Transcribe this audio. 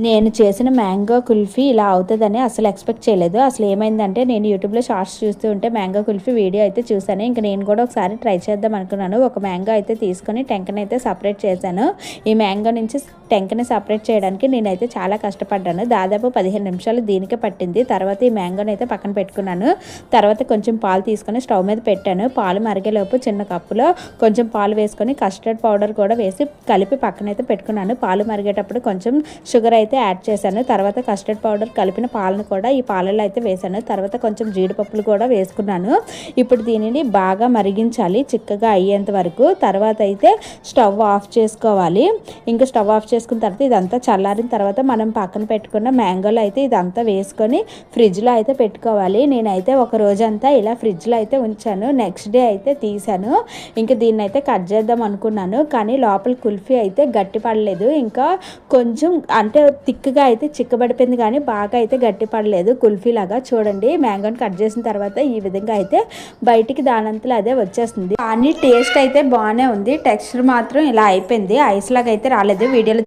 నేను చేసిన మ్యాంగో కుల్ఫీ ఇలా అవుతుందని అసలు ఎక్స్పెక్ట్ చేయలేదు. అసలు ఏమైందంటే నేను యూట్యూబ్లో షార్ట్స్ చూస్తూ ఉంటే మ్యాంగో కుల్ఫీ వీడియో అయితే చూశాను. ఇంక నేను కూడా ఒకసారి ట్రై చేద్దాం అనుకున్నాను. ఒక మ్యాంగో అయితే తీసుకొని టెంకని అయితే సపరేట్ చేశాను. ఈ మ్యాంగో నుంచి టెంకని సపరేట్ చేయడానికి నేనైతే చాలా కష్టపడ్డాను. దాదాపు 15 నిమిషాలు దీనికే పట్టింది. తర్వాత ఈ మ్యాంగోని అయితే పక్కన పెట్టుకున్నాను. తర్వాత కొంచెం పాలు తీసుకొని స్టవ్ మీద పెట్టాను. పాలు మరిగేలోపు చిన్న కప్పులో కొంచెం పాలు వేసుకొని కస్టర్డ్ పౌడర్ కూడా వేసి కలిపి పక్కనైతే పెట్టుకున్నాను. పాలు మరిగేటప్పుడు కొంచెం షుగర్ అయితే యాడ్ చేశాను. తర్వాత కస్టర్డ్ పౌడర్ కలిపిన పాలను కూడా ఈ పాలలో అయితే వేశాను. తర్వాత కొంచెం జీడిపప్పులు కూడా వేసుకున్నాను. ఇప్పుడు దీనిని బాగా మరిగించాలి చిక్కగా అయ్యేంత వరకు. తర్వాత అయితే స్టవ్ ఆఫ్ చేసుకోవాలి. ఇంకా స్టవ్ ఆఫ్ చేసుకున్న తర్వాత ఇదంతా చల్లారిన తర్వాత మనం పక్కన పెట్టుకున్న మ్యాంగోలో అయితే ఇదంతా వేసుకొని ఫ్రిడ్జ్లో అయితే పెట్టుకోవాలి. నేనైతే ఒక రోజంతా ఇలా ఫ్రిడ్జ్లో అయితే ఉంచాను. నెక్స్ట్ డే అయితే తీసాను. ఇంకా దీన్ని అయితే కట్ చేద్దాం అనుకున్నాను. కానీ లోపల కుల్ఫీ అయితే గట్టి పడలేదు. ఇంకా కొంచెం అంటే థిక్గా అయితే చిక్కబడిపోయింది కానీ బాగా అయితే గట్టి పడలేదు. కుల్ఫీ లాగా చూడండి. మ్యాంగోని కట్ చేసిన తర్వాత ఈ విధంగా అయితే బయటికి దానంతలో అదే వచ్చేస్తుంది. కానీ టేస్ట్ అయితే బాగానే ఉంది. టెక్స్చర్ మాత్రం ఇలా అయిపోయింది. ఐస్ లాగా అయితే రాలేదు. వీడియోలో